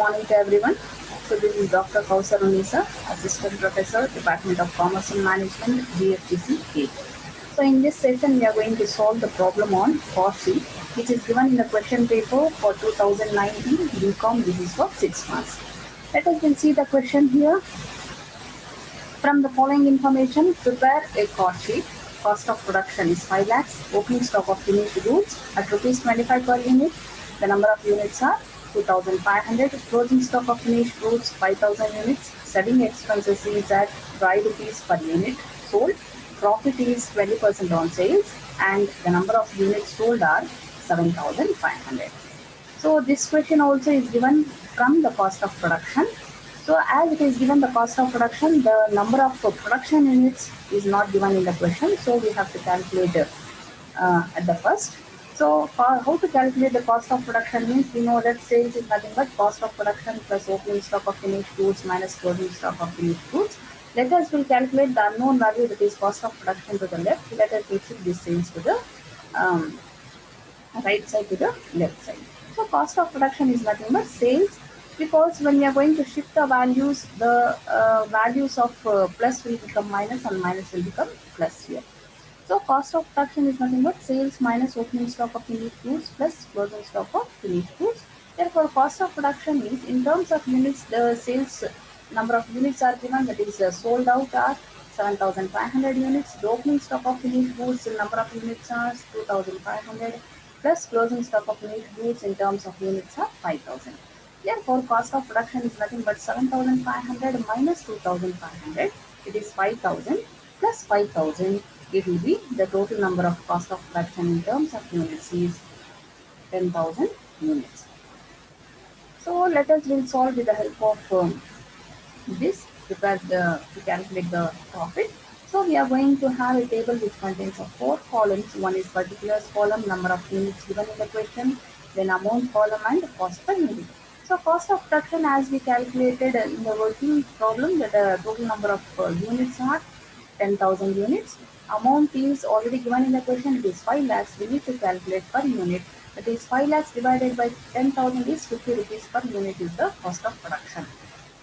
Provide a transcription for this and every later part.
morning to everyone. So this is Dr.Kausar, Unnisa, Assistant Professor, Department of Commerce and Management, GFGC. So in this session, we are going to solve the problem on cost sheet, which is given in the question paper for 2019 Bcom. This is for 6 months. Let us then see the question here. From the following information, prepare a cost sheet. Cost of production is 5 lakhs. Opening stock of finished goods at rupees 25 per unit. The number of units are 2,500. Closing stock of finished goods 5,000 units. Selling expenses is at 5 rupees per unit sold. Profit is 20% on sales, and the number of units sold are 7,500. So this question also is given from the cost of production. So as it is given the cost of production, the number of production units is not given in the question. So we have to calculate at the first. So how to calculate the cost of production means we know that sales is nothing but cost of production plus opening stock of finished goods minus closing stock of finished goods. Let us will calculate the unknown value, that is cost of production, to the left. Let us will shift this sales to the right side to the left side. So cost of production is nothing but sales, because when we are going to shift the values, the values of plus will become minus and minus will become plus here. So cost of production is nothing but sales minus opening stock of finished goods plus closing stock of finished goods. Therefore, cost of production means in terms of units, the sales number of units are given, that is sold out are 7,500 units. The opening stock of finished goods, the number of units are 2,500 plus closing stock of finished goods in terms of units are 5,000. Therefore, cost of production is nothing but 7,500 minus 2,500. It is 5,000 plus 5,000. It will be the total number of cost of production in terms of units is 10,000 units. So let us will solve with the help of this to calculate the profit. So we are going to have a table which contains of 4 columns. One is particulars column, number of units given in the question, then amount column and cost per unit. So cost of production, as we calculated in the working problem, that the total number of units are 10,000 units. Amount is already given in the question, it is 5 lakhs. We need to calculate per unit. That is 5 lakhs divided by 10,000 is 50 rupees per unit is the cost of production.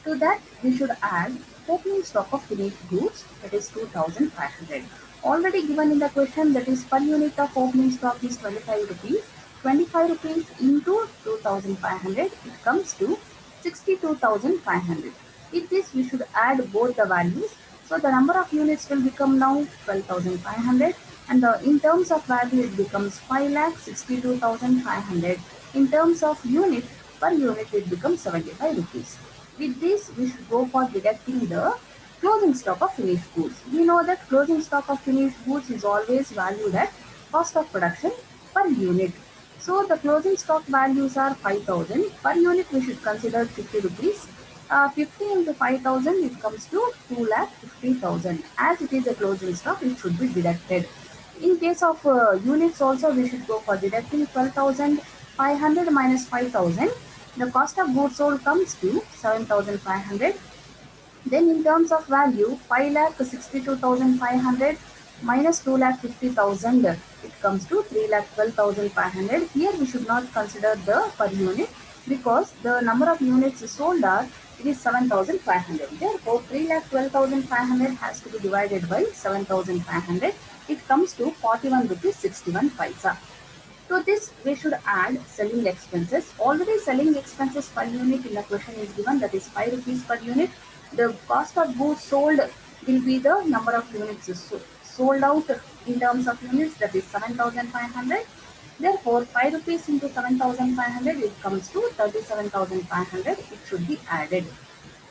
To that, we should add opening stock of finished goods, that is 2,500. Already given in the question, that is per unit of opening stock is 25 rupees. 25 rupees into 2,500, it comes to 62,500. With this, we should add both the values. So the number of units will become now 12,500, and in terms of value it becomes 5,62,500. In terms of unit, per unit it becomes 75 rupees. With this, we should go for deducting the closing stock of finished goods. We know that closing stock of finished goods is always valued at cost of production per unit. So the closing stock values are 5,000. Per unit we should consider 50 rupees. 50 into 5,000, it comes to 2,50,000. As it is a closing stock, it should be deducted. In case of units also, we should go for deducting 12,500 minus 5,000. The cost of goods sold comes to 7,500. Then in terms of value, 5,62,500 minus 2,50,000, it comes to 3,12,500. Here we should not consider the per unit, because the number of units sold are, it is 7,500. Therefore, 3,12,500 has to be divided by 7,500. It comes to 41 rupees 61 paisa. To this, we should add selling expenses. Already selling expenses per unit in the question is given, that is 5 rupees per unit. The cost of goods sold will be the number of units sold out in terms of units, that is 7,500. Therefore, 5 rupees into 7,500, it comes to 37,500. It should be added.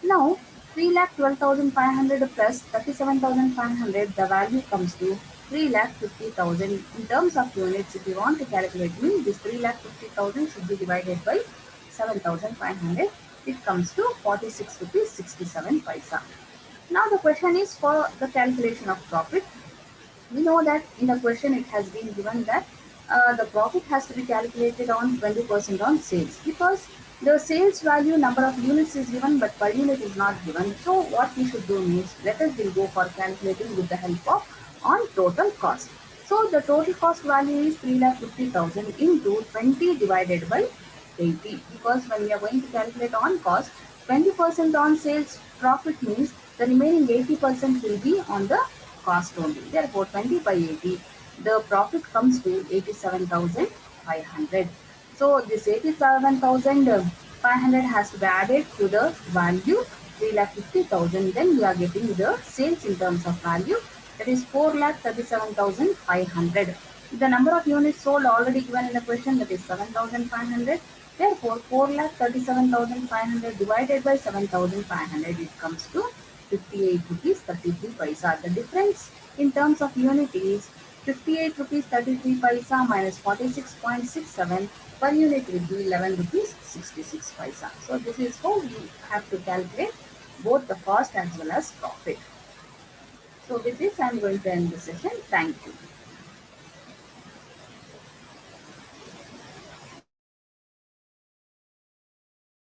Now, 3,12,500 plus 37,500, the value comes to 3,50,000. In terms of units, if you want to calculate this 3,50,000 should be divided by 7,500. It comes to 46 rupees 67 paisa. Now the question is for the calculation of profit. We know that in the question it has been given that the profit has to be calculated on 20% on sales, because the sales value number of units is given but per unit is not given. So what we should do is, let us will go for calculating with the help of on total cost. So the total cost value is 3,50,000 into 20 divided by 80, because when we are going to calculate on cost, 20% on sales profit means the remaining 80% will be on the cost only. Therefore, 20 by 80, the profit comes to 87,500. So this 87,500 has to be added to the value 3,50,000. Then we are getting the sales in terms of value, that is 4,37,500. The number of units sold already given in the question, that is 7,500. Therefore, 4,37,500 divided by 7,500, it comes to 58 rupees 33 paisa. The difference in terms of unit is 58 rupees 33 paisa minus 46.67, per unit will be 11 rupees 66 paisa. So this is how we have to calculate both the cost as well as profit. So with this, I am going to end the session. Thank you.